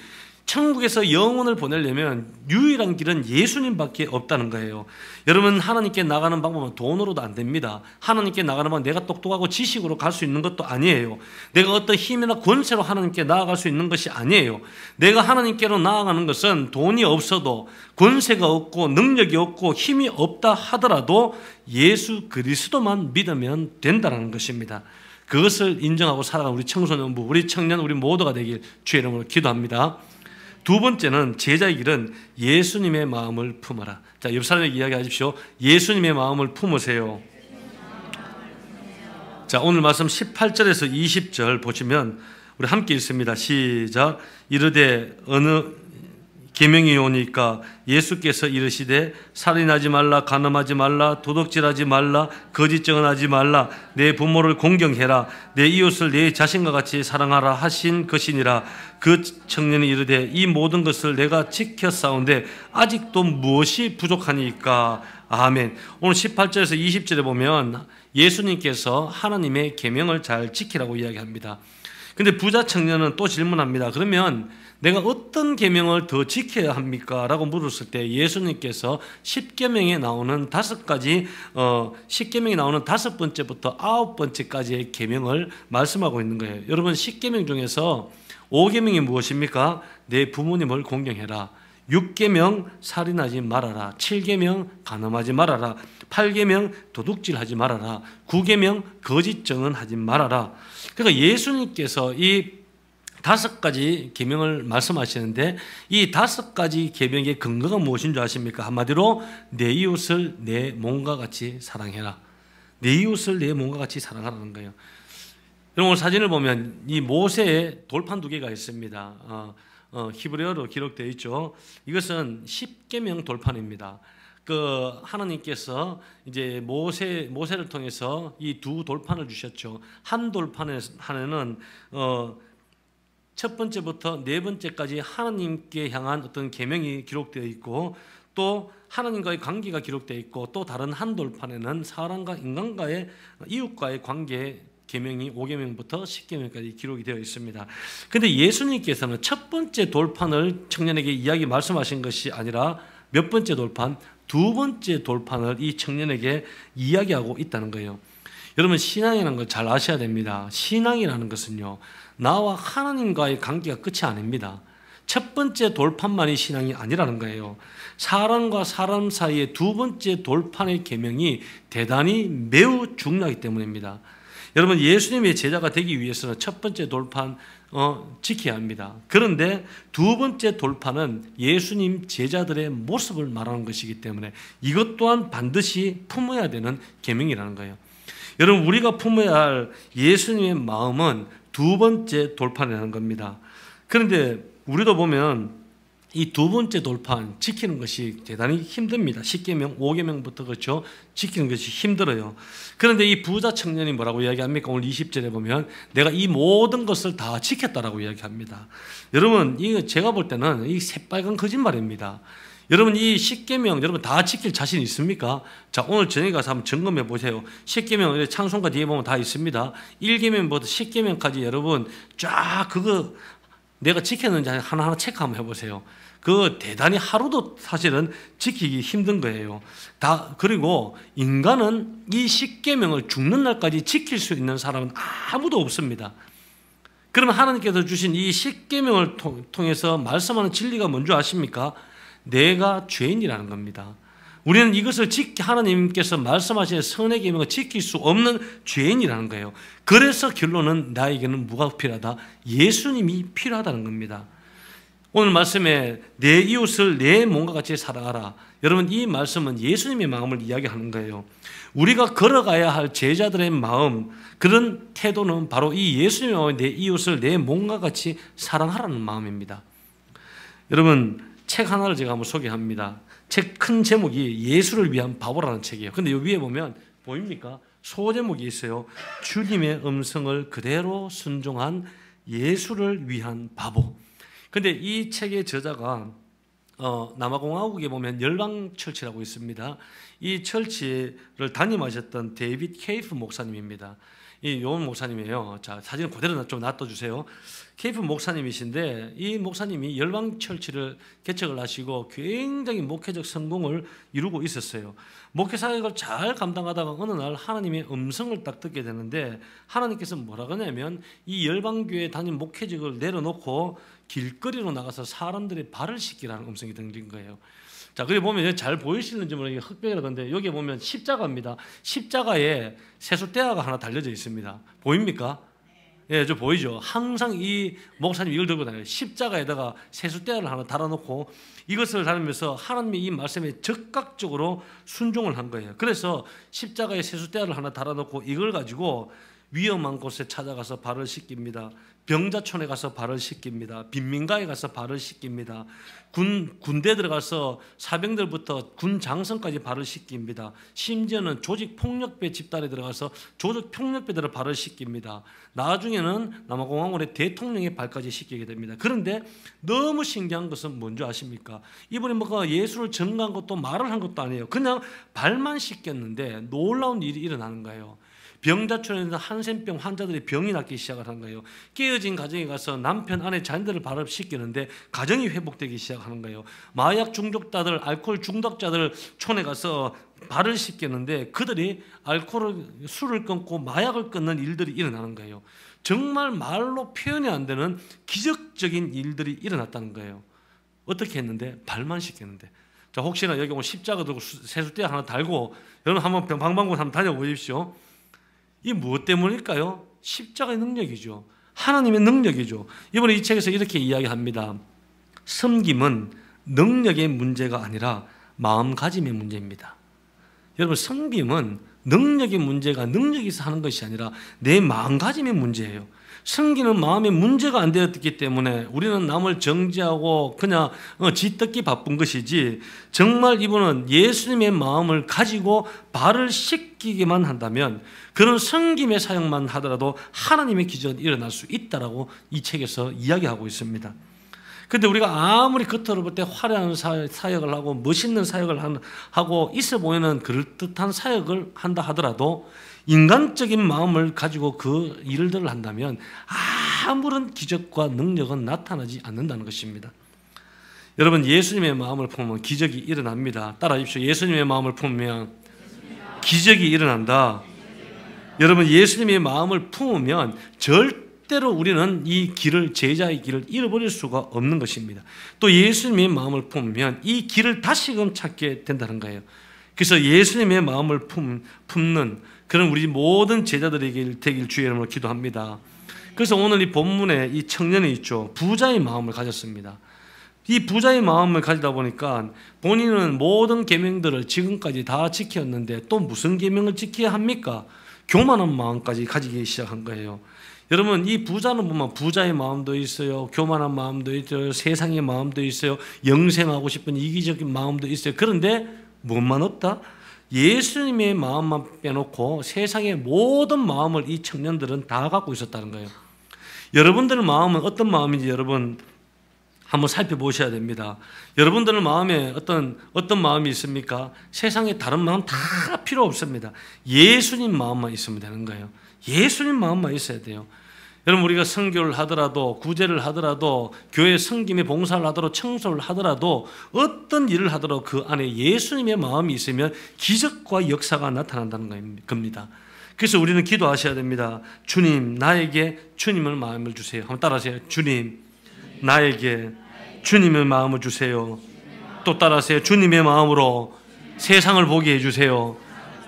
S2: 천국에서 영혼을 보내려면 유일한 길은 예수님밖에 없다는 거예요. 여러분 하나님께 나가는 방법은 돈으로도 안 됩니다. 하나님께 나가는 방법은 내가 똑똑하고 지식으로 갈 수 있는 것도 아니에요. 내가 어떤 힘이나 권세로 하나님께 나아갈 수 있는 것이 아니에요. 내가 하나님께로 나아가는 것은 돈이 없어도 권세가 없고 능력이 없고 힘이 없다 하더라도 예수 그리스도만 믿으면 된다는 것입니다. 그것을 인정하고 살아가는 우리 청소년부, 우리 청년, 우리 모두가 되길 주의 이름으로 기도합니다. 두 번째는 제자의 길은 예수님의 마음을 품어라. 자, 옆 사람에게 이야기하십시오. 예수님의 마음을 품으세요. 자, 오늘 말씀 18절에서 20절 보시면 우리 함께 읽습니다. 시작. 이르되 계명이 오니까 예수께서 이르시되 살인하지 말라, 간음하지 말라, 도둑질하지 말라, 거짓 증언하지 말라, 내 부모를 공경해라, 내 이웃을 내 자신과 같이 사랑하라 하신 것이니라. 그 청년이 이르되 이 모든 것을 내가 지켰사온데 아직도 무엇이 부족하니까. 아멘. 오늘 18절에서 20절에 보면 예수님께서 하나님의 계명을 잘 지키라고 이야기합니다. 근데 부자 청년은 또 질문합니다. 그러면 내가 어떤 계명을 더 지켜야 합니까? 라고 물었을 때 예수님께서 10계명에 나오는 5가지 10계명에 나오는 5번째부터 9번째까지의 계명을 말씀하고 있는 거예요. 여러분 10계명 중에서 5계명이 무엇입니까? 내 부모님을 공경해라. 6계명 살인하지 말아라. 7계명 간음하지 말아라. 8계명 도둑질하지 말아라. 9계명 거짓 증언하지 말아라. 그러니까 예수님께서 이 5가지 계명을 말씀하시는데 이 5가지 계명의 근거가 무엇인 줄 아십니까? 한마디로 내 이웃을 내 몸과 같이 사랑해라. 내 이웃을 내 몸과 같이 사랑하라는 거예요. 여러분 오늘 사진을 보면 이 모세의 돌판 2개가 있습니다. 히브리어로 기록되어 있죠. 이것은 10계명 돌판입니다. 그 하나님께서 이제 모세를 통해서 이 2 돌판을 주셨죠. 한 돌판에는 첫 번째부터 4번째까지 하나님께 향한 어떤 계명이 기록되어 있고 또 하나님과의 관계가 기록되어 있고 또 다른 한 돌판에는 사람과 인간과의 이웃과의 관계 계명이 5계명부터 10계명까지 기록이 되어 있습니다. 그런데 예수님께서는 첫 번째 돌판을 청년에게 이야기 말씀하신 것이 아니라 몇 번째 돌판? 2번째 돌판을 이 청년에게 이야기하고 있다는 거예요. 여러분 신앙이라는 걸 잘 아셔야 됩니다. 신앙이라는 것은요 나와 하나님과의 관계가 끝이 아닙니다. 첫 번째 돌판만이 신앙이 아니라는 거예요. 사람과 사람 사이의 2번째 돌판의 계명이 대단히 매우 중요하기 때문입니다. 여러분 예수님의 제자가 되기 위해서는 첫 번째 돌판 지켜야 합니다. 그런데 2번째 돌판은 예수님 제자들의 모습을 말하는 것이기 때문에 이것 또한 반드시 품어야 되는 계명이라는 거예요. 여러분 우리가 품어야 할 예수님의 마음은 2번째 돌판이라는 겁니다. 그런데 우리도 보면 이 2번째 돌판 지키는 것이 대단히 힘듭니다. 10계명, 5계명부터 그렇죠. 지키는 것이 힘들어요. 그런데 이 부자 청년이 뭐라고 이야기합니까? 오늘 20절에 보면 내가 이 모든 것을 다 지켰다라고 이야기합니다. 여러분 이거 제가 볼 때는 이 새빨간 거짓말입니다. 여러분 이 10계명 여러분 다 지킬 자신 있습니까? 자 오늘 저녁에 가서 한번 점검해 보세요. 10계명 찬송가 뒤에 보면 다 있습니다. 1계명부터 10계명까지 여러분 쫙 그거 내가 지켰는지 하나하나 체크 한번 해보세요. 그 대단히 하루도 사실은 지키기 힘든 거예요. 그리고 인간은 이 10계명을 죽는 날까지 지킬 수 있는 사람은 아무도 없습니다. 그러면 하나님께서 주신 이 10계명을 통해서 말씀하는 진리가 뭔지 아십니까? 내가 죄인이라는 겁니다. 우리는 이것을 하나님께서 말씀하신 선의 계명을 지킬 수 없는 죄인이라는 거예요. 그래서 결론은 나에게는 뭐가 필요하다? 예수님이 필요하다는 겁니다. 오늘 말씀에 내 이웃을 내 몸과 같이 사랑하라. 여러분 이 말씀은 예수님의 마음을 이야기하는 거예요. 우리가 걸어가야 할 제자들의 마음 그런 태도는 바로 이 예수님의 마음에 내 이웃을 내 몸과 같이 사랑하라는 마음입니다. 여러분 책 하나를 제가 한번 소개합니다. 책 큰 제목이 예수를 위한 바보라는 책이에요. 근데 여기 위에 보면 보입니까? 소제목이 있어요. 주님의 음성을 그대로 순종한 예수를 위한 바보. 근데 이 책의 저자가 남아공화국에 보면 열방철치라고 있습니다. 이 철치를 담임하셨던 데이빗 케이프 목사님입니다. 이 요원 목사님이에요. 자, 사진 그대로 좀 놔둬주세요. 케이프 목사님이신데 이 목사님이 열방철치를 개척을 하시고 굉장히 목회적 성공을 이루고 있었어요. 목회 사역을 잘 감당하다가 어느 날 하나님의 음성을 딱 듣게 되는데 하나님께서 뭐라고 하냐면 이 열방교회 담임 목회직을 내려놓고 길거리로 나가서 사람들의 발을 씻기라는 음성이 들린 거예요. 자, 그리 보면 잘 보이시는지 모르겠는데 흑백이라던데 여기 보면 십자가입니다. 십자가에 세숫대야가 하나 달려져 있습니다. 보입니까? 예, 저 보이죠? 항상 이 목사님 이걸 들고 다녀요. 십자가에다가 세숫대야를 하나 달아놓고 이것을 달으면서 하나님의 이 말씀에 적극적으로 순종을 한 거예요. 그래서 십자가에 세숫대야를 하나 달아놓고 이걸 가지고 위험한 곳에 찾아가서 발을 씻깁니다. 병자촌에 가서 발을 씻깁니다. 빈민가에 가서 발을 씻깁니다. 군대 들어가서 사병들부터 군 장성까지 발을 씻깁니다. 심지어는 조직폭력배 집단에 들어가서 조직폭력배들을 발을 씻깁니다. 나중에는 남아공화국의 대통령의 발까지 씻기게 됩니다. 그런데 너무 신기한 것은 뭔지 아십니까? 이번에 뭐가 예수를 전가한 것도 말을 한 것도 아니에요. 그냥 발만 씻겼는데 놀라운 일이 일어나는 거예요. 병자촌에서 한센병 환자들이 병이 낫기 시작하는 거예요. 깨어진 가정에 가서 남편, 아내, 자녀들을 발을 씻기는데 가정이 회복되기 시작하는 거예요. 마약 중독자들, 알코올 중독자들 촌에 가서 발을 씻기는데 그들이 술을 끊고 마약을 끊는 일들이 일어나는 거예요. 정말 말로 표현이 안 되는 기적적인 일들이 일어났다는 거예요. 어떻게 했는데? 발만 씻겼는데. 자, 혹시나 여기 오면 십자가 들고 세숫대 하나 달고 여러분 한번 방방곡 한번 다녀보십시오. 이 무엇 때문일까요? 십자가의 능력이죠. 하나님의 능력이죠. 이번에 이 책에서 이렇게 이야기합니다. 섬김은 능력의 문제가 아니라 마음가짐의 문제입니다. 여러분, 섬김은 능력의 문제가 능력이 있어 하는 것이 아니라 내 마음가짐의 문제예요. 섬기는 마음의 문제가 안 되었기 때문에 우리는 남을 정죄하고 그냥 쥐뜯기 바쁜 것이지, 정말 이분은 예수님의 마음을 가지고 발을 씻기게만 한다면, 그런 섬김의 사역만 하더라도 하나님의 기적이 일어날 수 있다라고 이 책에서 이야기하고 있습니다. 그런데 우리가 아무리 겉으로 볼 때 화려한 사역을 하고 멋있는 사역을 하고 있어 보이는 그럴듯한 사역을 한다 하더라도 인간적인 마음을 가지고 그 일들을 한다면 아무런 기적과 능력은 나타나지 않는다는 것입니다. 여러분, 예수님의 마음을 품으면 기적이 일어납니다. 따라하십시오. 예수님의 마음을 품으면 기적이 일어난다. 여러분, 예수님의 마음을 품으면 절대로 우리는 이 길을, 제자의 길을 잃어버릴 수가 없는 것입니다. 또 예수님의 마음을 품으면 이 길을 다시금 찾게 된다는 거예요. 그래서 예수님의 마음을 품는 그런 우리 모든 제자들에게 되길 주의 이름으로 기도합니다. 그래서 오늘 이 본문에 이 청년이 있죠. 부자의 마음을 가졌습니다. 이 부자의 마음을 가지다 보니까 본인은 모든 계명들을 지금까지 다 지켰는데 또 무슨 계명을 지켜야 합니까? 교만한 마음까지 가지기 시작한 거예요. 여러분, 이 부자는 보면 부자의 마음도 있어요. 교만한 마음도 있어요. 세상의 마음도 있어요. 영생하고 싶은 이기적인 마음도 있어요. 그런데 무엇만 없다? 예수님의 마음만 빼놓고 세상의 모든 마음을 이 청년들은 다 갖고 있었다는 거예요. 여러분들 마음은 어떤 마음인지 여러분 한번 살펴보셔야 됩니다. 여러분들 마음에 어떤 마음이 있습니까? 세상에 다른 마음 다 필요 없습니다. 예수님 마음만 있으면 되는 거예요. 예수님 마음만 있어야 돼요. 여러분, 우리가 선교를 하더라도, 구제를 하더라도, 교회 섬김의 봉사를 하더라도, 청소를 하더라도, 어떤 일을 하더라도 그 안에 예수님의 마음이 있으면 기적과 역사가 나타난다는 겁니다. 그래서 우리는 기도하셔야 됩니다. 주님, 나에게 주님의 마음을 주세요. 한번 따라하세요. 주님, 나에게 주님의 마음을 주세요. 또 따라하세요. 주님의 마음으로 세상을 보게 해주세요.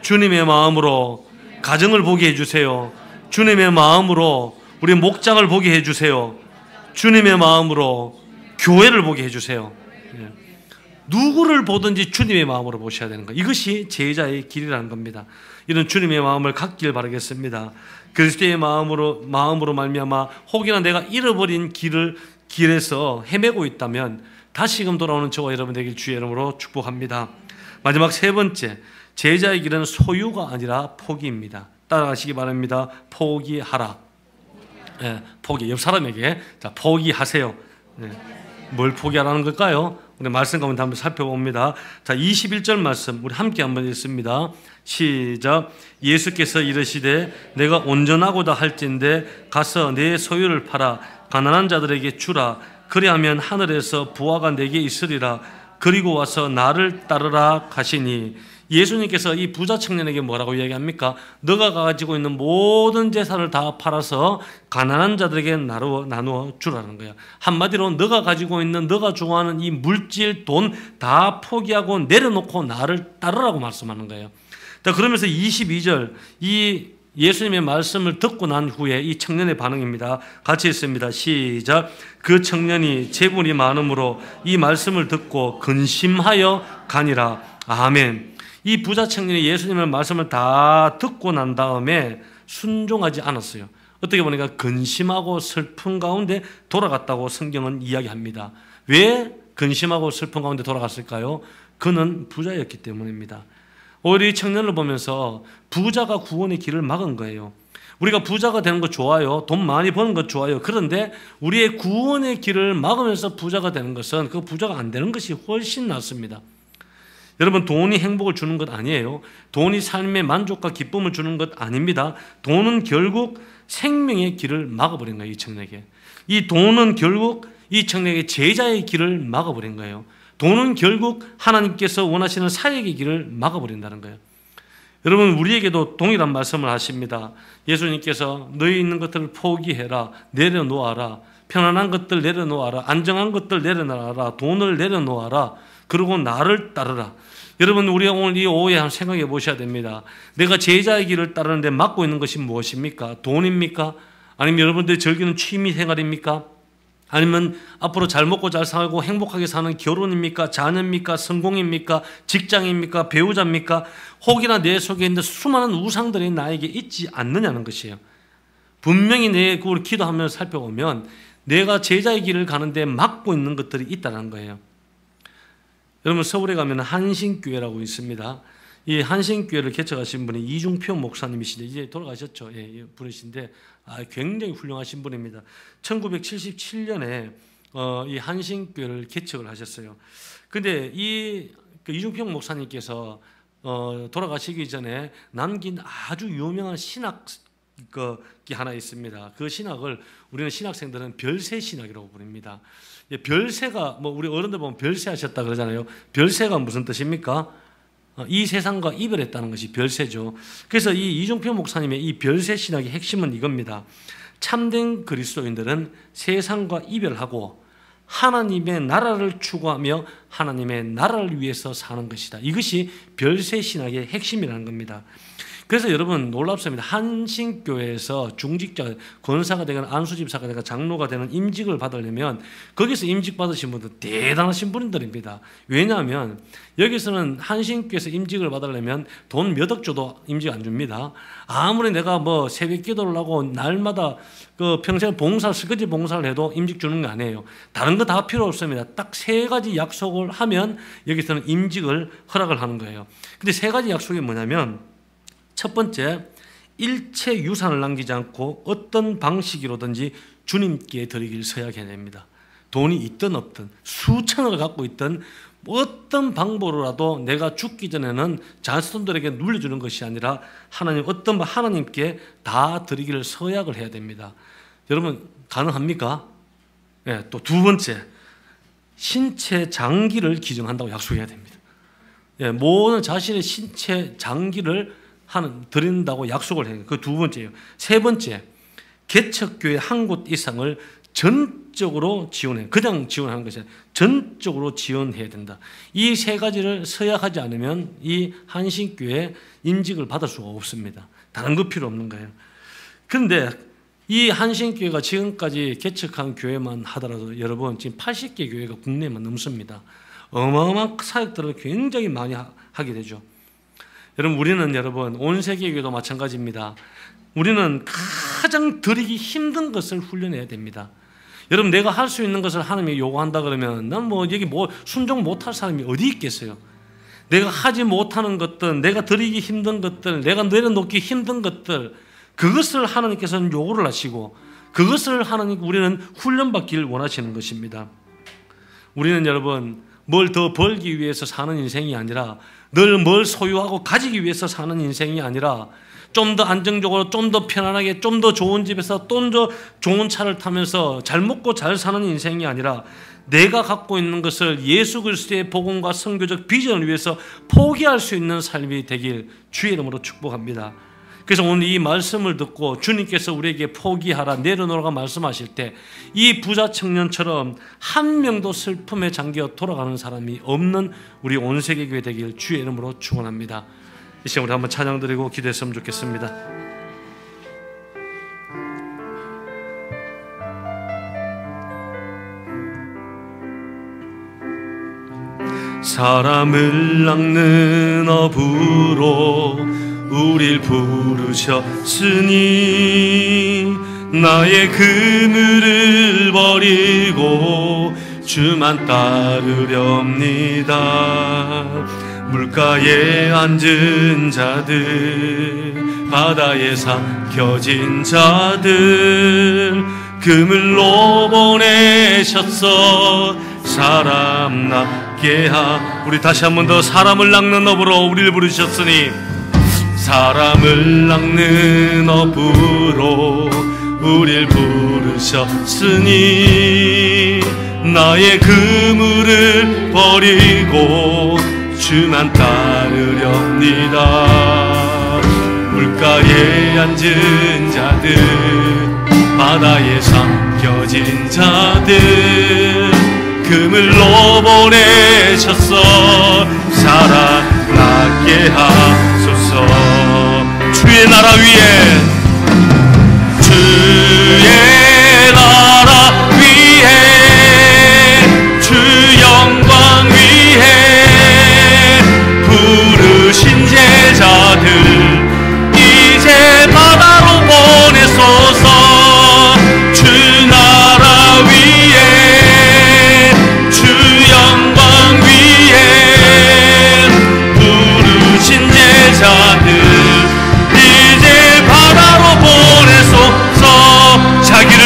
S2: 주님의 마음으로 가정을 보게 해주세요. 주님의 마음으로 우리 목장을 보게 해주세요. 주님의 마음으로 교회를 보게 해주세요. 누구를 보든지 주님의 마음으로 보셔야 되는 거예요. 이것이 제자의 길이라는 겁니다. 이런 주님의 마음을 갖길 바라겠습니다. 그리스도의 마음으로 말미암아 혹이나 내가 잃어버린 길에서 헤매고 있다면 다시금 돌아오는 저와 여러분 되길 주의 이름으로 축복합니다. 마지막 세 번째, 제자의 길은 소유가 아니라 포기입니다. 따라가시기 바랍니다. 포기하라. 포기. 옆 사람에게 자, 포기하세요. 뭘 포기하라는 걸까요? 우리 말씀 가운데 한번 살펴봅니다. 자, 21절 말씀 우리 함께 한번 읽습니다. 시작. 예수께서 이르시되 내가 온전하고다 할진대 가서 내 소유를 팔아 가난한 자들에게 주라. 그리하면 하늘에서 부화가 내게 있으리라. 그리고 와서 나를 따르라 하시니, 예수님께서 이 부자 청년에게 뭐라고 이야기합니까? 너가 가지고 있는 모든 재산을 다 팔아서 가난한 자들에게 나누어 주라는 거야. 한마디로 너가 가지고 있는, 너가 좋아하는 이 물질, 돈 다 포기하고 내려놓고 나를 따르라고 말씀하는 거예요. 자, 그러면서 22절 이 예수님의 말씀을 듣고 난 후에 이 청년의 반응입니다. 같이 읽습니다. 시작. 그 청년이 재물이 많음으로 이 말씀을 듣고 근심하여 가니라. 아멘. 이 부자 청년이 예수님의 말씀을 다 듣고 난 다음에 순종하지 않았어요. 어떻게 보니까 근심하고 슬픈 가운데 돌아갔다고 성경은 이야기합니다. 왜 근심하고 슬픈 가운데 돌아갔을까요? 그는 부자였기 때문입니다. 오히려 이 청년을 보면서 부자가 구원의 길을 막은 거예요. 우리가 부자가 되는 거 좋아요. 돈 많이 버는 거 좋아요. 그런데 우리의 구원의 길을 막으면서 부자가 되는 것은 그 부자가 안 되는 것이 훨씬 낫습니다. 여러분, 돈이 행복을 주는 것 아니에요. 돈이 삶의 만족과 기쁨을 주는 것 아닙니다. 돈은 결국 생명의 길을 막아버린 거예요. 이 청년에게. 이 돈은 결국 이 청년에게 제자의 길을 막아버린 거예요. 돈은 결국 하나님께서 원하시는 사역의 길을 막아버린다는 거예요. 여러분, 우리에게도 동일한 말씀을 하십니다. 예수님께서 너희 있는 것들을 포기해라, 내려놓아라, 편안한 것들 내려놓아라, 안정한 것들 내려놓아라, 돈을 내려놓아라, 그리고 나를 따르라. 여러분, 우리가 오늘 이 오후에 한번 생각해 보셔야 됩니다. 내가 제자의 길을 따르는데 막고 있는 것이 무엇입니까? 돈입니까? 아니면 여러분들이 즐기는 취미 생활입니까? 아니면 앞으로 잘 먹고 잘 살고 행복하게 사는 결혼입니까? 자녀입니까? 성공입니까? 직장입니까? 배우자입니까? 혹이나 내 속에 있는 수많은 우상들이 나에게 있지 않느냐는 것이에요. 분명히 우리 기도하면서 살펴보면 내가 제자의 길을 가는데 막고 있는 것들이 있다는 거예요. 여러분, 서울에 가면 한신교회라고 있습니다. 이 한신교회를 개척하신 분이 이중표 목사님이시죠. 이제 돌아가셨죠. 예, 분이신데 굉장히 훌륭하신 분입니다. 1977년에 이 한신교회를 개척을 하셨어요. 근데 이중표 목사님께서 돌아가시기 전에 남긴 아주 유명한 신학이 하나 있습니다. 그 신학을 우리는 신학생들은 별세 신학이라고 부릅니다. 별세가 우리 어른들 보면 별세 하셨다 그러잖아요. 별세가 무슨 뜻입니까? 이 세상과 이별했다는 것이 별세죠. 그래서 이 이종표 목사님의 이 별세 신학의 핵심은 이겁니다. 참된 그리스도인들은 세상과 이별하고 하나님의 나라를 추구하며 하나님의 나라를 위해서 사는 것이다. 이것이 별세 신학의 핵심이라는 겁니다. 그래서 여러분 놀랍습니다. 한신교회에서 중직자, 권사가 되거나 안수집사가 되거나 장로가 되는 임직을 받으려면 거기서 임직 받으신 분들 대단하신 분들입니다. 왜냐하면 여기서는 한신교회에서 임직을 받으려면 돈 몇 억 줘도 임직 안 줍니다. 아무리 내가 새벽 기도를 하고 날마다 평생 봉사를, 설거지 봉사를 해도 임직 주는 거 아니에요. 다른 거 다 필요 없습니다. 딱 3가지 약속을 하면 여기서는 임직을 허락을 하는 거예요. 근데 3가지 약속이 뭐냐면 첫 번째, 일체 유산을 남기지 않고 어떤 방식으로든지 주님께 드리길 서약해야 됩니다. 돈이 있든 없든 수천억을 갖고 있든 어떤 방법으로라도 내가 죽기 전에는 자손들에게 물려주는 것이 아니라 하나님께 다 드리기를 서약을 해야 됩니다. 여러분 가능합니까? 네, 또 2번째, 신체 장기를 기증한다고 약속해야 됩니다. 네, 모든 자신의 신체 장기를 드린다고 약속을 해요. 그 2번째예요. 3번째, 개척교회 한 곳 이상을 전적으로 지원해요. 그냥 지원하는 것이 아니라 전적으로 지원해야 된다. 이 3가지를 서약하지 않으면 이 한신교회 임직을 받을 수가 없습니다. 다른 거 필요 없는 거예요. 그런데 이 한신교회가 지금까지 개척한 교회만 하더라도 여러분 지금 80개 교회가 국내에만 넘습니다. 어마어마한 사역들을 굉장히 많이 하게 되죠. 여러분 온 세계 교회도 마찬가지입니다. 우리는 가장 드리기 힘든 것을 훈련해야 됩니다. 여러분 내가 할 수 있는 것을 하나님이 요구한다 그러면 난 여기 순종 못할 사람이 어디 있겠어요? 내가 하지 못하는 것들, 내가 드리기 힘든 것들, 내가 내려놓기 힘든 것들, 그것을 하나님께서는 요구를 하시고 그것을 우리는 훈련받기를 원하시는 것입니다. 우리는 여러분 뭘 더 벌기 위해서 사는 인생이 아니라 늘 뭘 소유하고 가지기 위해서 사는 인생이 아니라 좀 더 안정적으로, 좀 더 편안하게, 좀 더 좋은 집에서 좀 더 좋은 차를 타면서 잘 먹고 잘 사는 인생이 아니라 내가 갖고 있는 것을 예수 그리스도의 복음과 선교적 비전을 위해서 포기할 수 있는 삶이 되길 주의 이름으로 축복합니다. 그래서 오늘 이 말씀을 듣고 주님께서 우리에게 포기하라, 내려놓으라고 말씀하실 때 이 부자 청년처럼 한 명도 슬픔에 잠겨 돌아가는 사람이 없는 우리 온 세계 교회 되길 주의 이름으로 축원합니다. 이 시간 우리 한번 찬양 드리고 기도했으면 좋겠습니다. 사람을 낚는 어부로 우릴 부르셨으니 나의 그물을 버리고 주만 따르렵니다. 물가에 앉은 자들, 바다에 삼켜진 자들, 그물로 보내셨어 사람 낚게 하. 우리 다시 한 번 더 사람을 낚는 업으로 우리를 부르셨으니, 사람을 낚는 업으로 우릴 부르셨으니 나의 그물을 버리고 주만 따르렵니다. 물가에 앉은 자들, 바다에 삼켜진 자들, 그물로 보내셨어 살아나게 하소서. 주의 나라 위에, 주의 나라 위에, 주 영광 위에 부르신 제자들 이제 바다로 보내소서. 주 나라 위에, 주 영광 위에 부르신 제자들 이제 바다로 보내소서. 자기를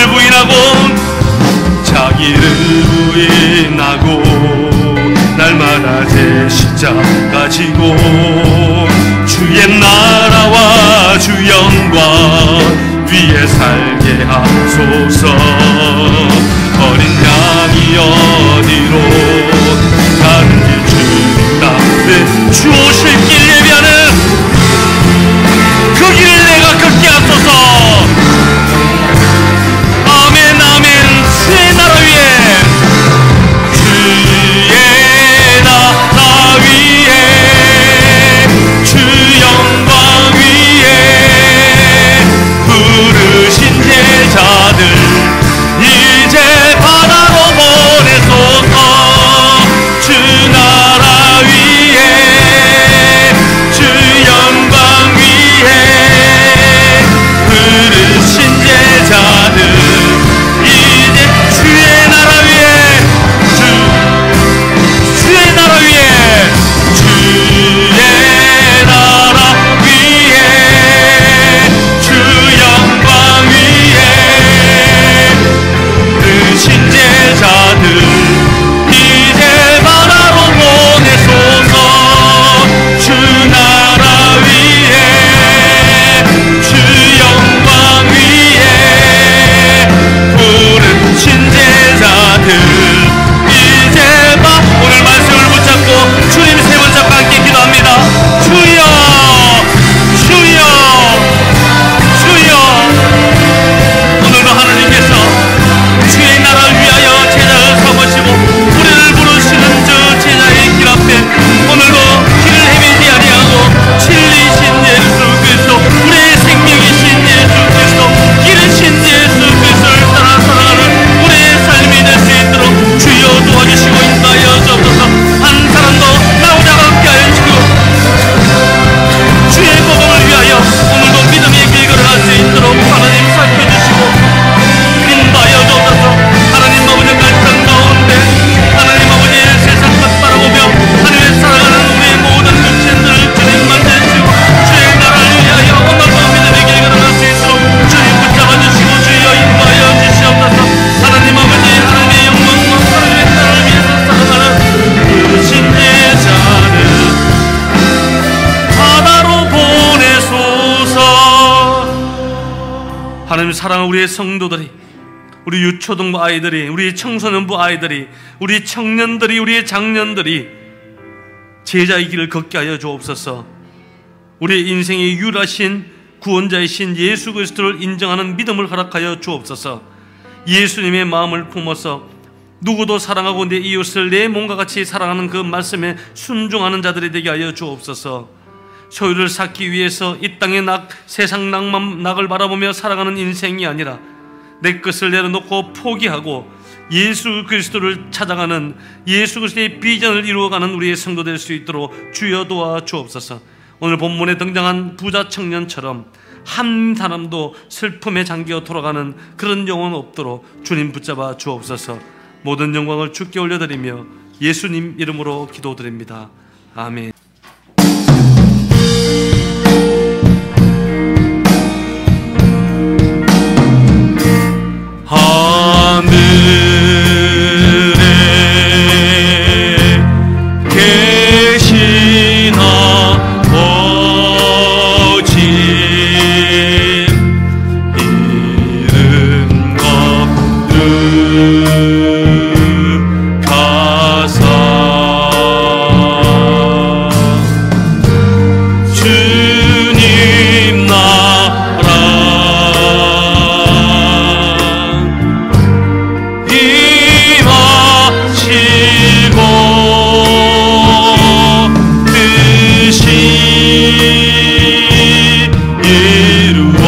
S2: 부인하고 날마다 제 십자가 지고 주의 나라와 주 영광 위에 살게 하소서. 어린 양이 어디로 가는지 주님 따뜻 주 오실 길 예비하는 그 길을 내가 걷게 하소서. 아멘 아멘. 주의 나라 위에, 주의 나라 위에, 주 영광 위에 부르신 제자들 이제 바다로 보내소서. 주 나라 위에, 주 영광 위에 부르신 제자들 이제 주의 나라 위에, 주의 나라 위에, 주의 나라 위에, 주 영광 위에 부르신 제자들 이제 바다로 보내소서. 주 나라 위에, 주 영광 위에 부르신 제자들 이제 오늘 말씀을 붙잡고 주님 세 번 잡고 함께 기도합니다. 주여 주여 주여. 오늘도 하나님께서 주의 나라를 위하여 제자를 삼으시고 우리를 부르시는 저 제자의 길 앞에 오늘도 길을 헤매지 아니하고 진리이신 예수 그리스도, 우리의 생명이신 예수 그리스도, 길이신 예수 그리스도를 따라 살아가는 우리의 삶이 될 수 있도록 주여 도와주시고 인도하여 주옵소서. 한 사람도 나오지 않게 하여 주시고 주의 복음을 위하여 오늘도 믿음의 길 걸어갈 수 있도록 하나님 살펴주시고 인도하여 주옵소서. 하나님 아버지 갈등 가운데 하나님 아버지 세상 끝 바라보며 하늘에 살아가는 우리의 모든 육신들을 주님 만드시고 주의 나라를 위하여 오늘도 믿음의 길 걸어갈 수 있도록 주님 붙잡아주시고 주여 인도하여 주시옵소서. 하나님 아버지 하나님의 영광과 하나님의 나라를 위해서 살아가는 부르신 제자들 바다로 보내소서. 하나님 사랑하는 우리의 성도들이, 우리 유초등부 아이들이, 우리 청소년부 아이들이, 우리 청년들이, 우리의 장년들이 제자의 길을 걷게 하여 주옵소서. 우리의 인생의 유일하신 구원자이신 예수 그리스도를 인정하는 믿음을 허락하여 주옵소서. 예수님의 마음을 품어서 누구도 사랑하고 내 이웃을 내 몸과 같이 사랑하는 그 말씀에 순종하는 자들이 되게 하여 주옵소서. 소유를 쌓기 위해서 이 땅의 세상 낙을 바라보며 살아가는 인생이 아니라 내 것을 내려놓고 포기하고 예수 그리스도를 찾아가는 예수 그리스도의 비전을 이루어가는 우리의 성도 될 수 있도록 주여 도와 주옵소서. 오늘 본문에 등장한 부자 청년처럼 한 사람도 슬픔에 잠겨 돌아가는 그런 영혼 없도록 주님 붙잡아 주옵소서. 모든 영광을 주께 올려드리며 예수님 이름으로 기도드립니다. 아멘. 하늘에 계신 아버지 이름 거룩하사 주님 나라 임하시고 뜻이 이루어지리라.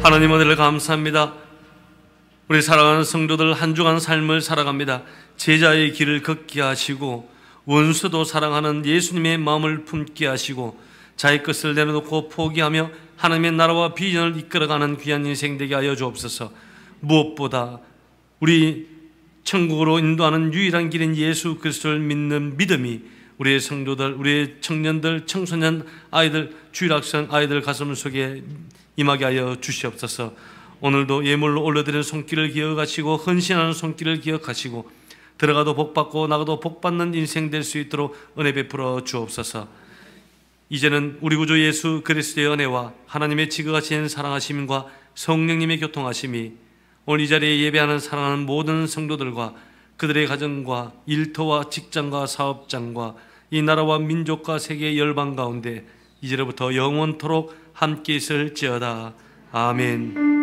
S2: 하나님 은혜를 감사합니다. 우리 사랑하는 성도들 한 주간 삶을 살아갑니다. 제자의 길을 걷게 하시고 원수도 사랑하는 예수님의 마음을 품게 하시고 자기 것을 내려놓고 포기하며 하나님의 나라와 비전을 이끌어가는 귀한 인생 되게 하여 주옵소서. 무엇보다 우리 천국으로 인도하는 유일한 길인 예수 그리스도를 믿는 믿음이 우리의 성도들, 우리의 청년들, 청소년 아이들, 주일학생 아이들 가슴 속에 임하게 하여 주시옵소서. 오늘도 예물로 올려드리는 손길을 기억하시고 헌신하는 손길을 기억하시고 들어가도 복받고 나가도 복받는 인생 될 수 있도록 은혜 베풀어 주옵소서. 이제는 우리 구주 예수 그리스도의 은혜와 하나님의 지극하신 사랑하심과 성령님의 교통하심이 오늘 이 자리에 예배하는 사랑하는 모든 성도들과 그들의 가정과 일터와 직장과 사업장과 이 나라와 민족과 세계 열방 가운데 이제로부터 영원토록 함께 있을지어다. 아멘.